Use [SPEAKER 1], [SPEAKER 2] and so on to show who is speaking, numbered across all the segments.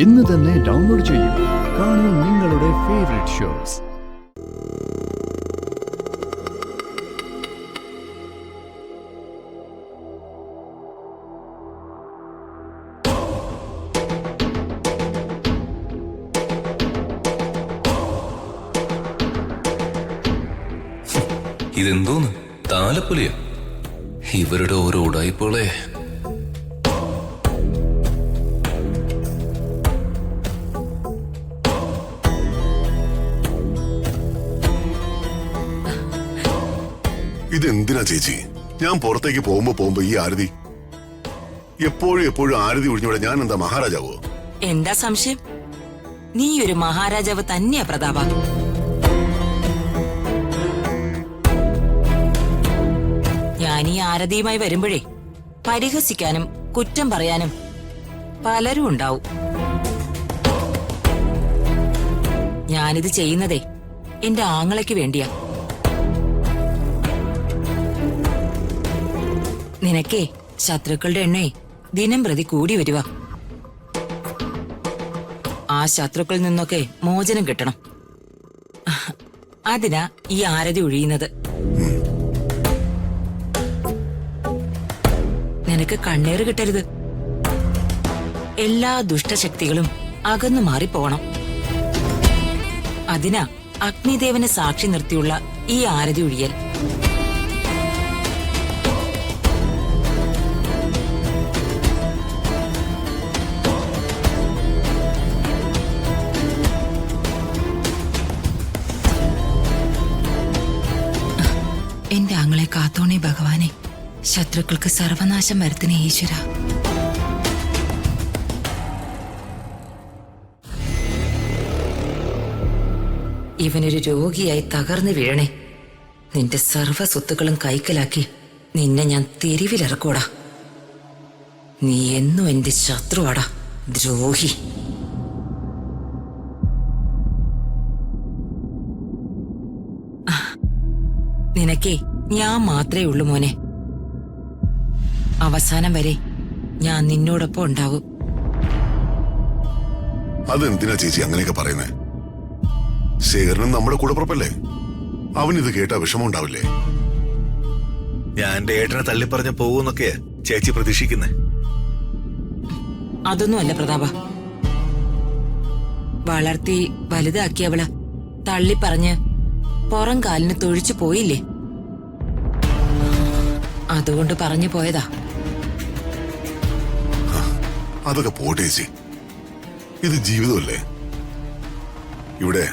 [SPEAKER 1] ഇന്ന് തന്നെ ഡൗൺലോഡ് ചെയ്യൂ. കാണൂ നിങ്ങളുടെ ഫേവറേറ്റ് ഷോസ്.
[SPEAKER 2] ഇതെന്തോന്ന് താലപ്പൊലിയോ? ഇവരുടെ ഓരോ ഉടായിപ്പോളെ.
[SPEAKER 3] ഇതെന്തിനാ ചേച്ചി? ഞാൻ പുറത്തേക്ക് പോകുമ്പോ ഈ ആരതി എപ്പോഴും ആരതി ഒഴിഞ്ഞൂടെ ഞാൻ എന്താ മഹാരാജാവോ?
[SPEAKER 4] എന്താ സംശയം? നീ ഒരു മഹാരാജാവ് തന്നെയാ പ്രതാപ. ഞാൻ ഈ ആരതിയുമായി വരുമ്പോഴേ പരിഹസിക്കാനും കുറ്റം പറയാനും പലരും ഉണ്ടാവും. ഞാനിത് ചെയ്യുന്നതേ എന്റെ ആങ്ങളയ്ക്ക് വേണ്ടിയാ. നിനക്കേ ശത്രുക്കളുടെ എണ്ണേ ദിനം പ്രതി കൂടി വരുക. ആ ശത്രുക്കളിൽ നിന്നൊക്കെ മോചനം കിട്ടണം. അതിനാ ഈ ആരതി ഒഴിയുന്നത്. നിനക്ക് കണ്ണേറ് കിട്ടരുത്. എല്ലാ ദുഷ്ടശക്തികളും അകന്നു മാറിപ്പോണം. അതിനാ അഗ്നിദേവനെ സാക്ഷി നിർത്തിയുള്ള ഈ ആരതി ഒഴിയൽ. എന്റെ ആങ്ങളെ കാത്തോണേ ഭഗവാനെ. ശത്രുക്കൾക്ക് സർവനാശം വരുത്തണേ ഈശ്വര. ഇവനൊരു രോഗിയായി തകർന്നു വീഴണേ. നിന്റെ സർവ സ്വത്തുക്കളും കൈക്കലാക്കി നിന്നെ ഞാൻ തെരുവിലിറക്കൂടാ. നീ എന്നും എന്റെ ശത്രുവാടാ, ദ്രോഹി. നിനക്കേ ഞാൻ മാത്രമേ ഉള്ളൂ മോനെ. അവസാനം വരെ ഞാൻ നിന്നോടൊപ്പം ഉണ്ടാവും.
[SPEAKER 3] അതെന്തിനാ ചേച്ചി അങ്ങനെയൊക്കെ പറയുന്നേ? ശേഖരനും നമ്മുടെ കൂടപ്പുറപ്പല്ലേ? അവനിത് കേട്ടാ വിഷമം ഉണ്ടാവില്ലേ?
[SPEAKER 5] ഞാൻ എന്റെ ഏട്ടനെ തള്ളിപ്പറഞ്ഞ പോവൂന്നൊക്കെ ചേച്ചി പ്രതീക്ഷിക്കുന്നേ.
[SPEAKER 4] അതൊന്നുമല്ല പ്രതാപ. വളർത്തി വലുതാക്കിയവള് തള്ളിപ്പറഞ്ഞ് പുറം കാലിന് തൊഴിച്ചു പോയില്ലേ? അതുകൊണ്ട് പറഞ്ഞു പോയതാ.
[SPEAKER 3] അതൊക്കെ പോട്ടെ ചേച്ചി, ഇത് ജീവിതമല്ലേ. ഇവിടെ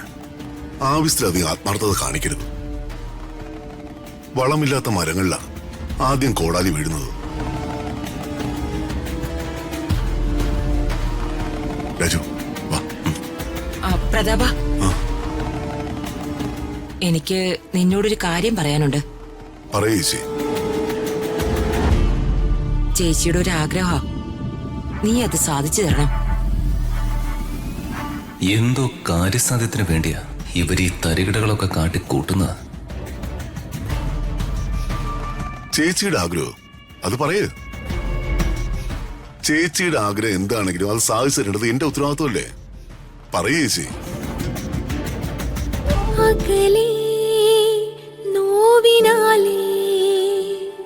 [SPEAKER 3] ആവശ്യത്തിലധികം ആത്മാർത്ഥത കാണിക്കരുത്. വളമില്ലാത്ത മരങ്ങളിലാ ആദ്യം കോടാലി വീഴുന്നത്. രാജു വാ.
[SPEAKER 4] പ്രതാപ, എനിക്ക് നിന്നോടൊരു കാര്യം പറയാനുണ്ട്.
[SPEAKER 3] പറയൂ ചേച്ചി.
[SPEAKER 4] ചേച്ചിയുടെ ഒരു ആഗ്രഹം, നീ അത് സാധിച്ചു തരണം.
[SPEAKER 2] എന്തോ കാര്യസാധ്യത്തിന് വേണ്ടിയാ ഇവർ ഈ തരികിടകളൊക്കെ കാട്ടിക്കൂട്ടുന്നത്.
[SPEAKER 3] ചേച്ചിയുടെ ആഗ്രഹം അത് പറയൂ. ചേച്ചിയുടെ ആഗ്രഹം എന്താണെങ്കിലും അത് സാധിച്ചു തരേണ്ടത് എന്റെ ഉത്തരവാദിത്വമല്ലേ? പറയൂ ചേച്ചി.
[SPEAKER 6] നോവിനാലേ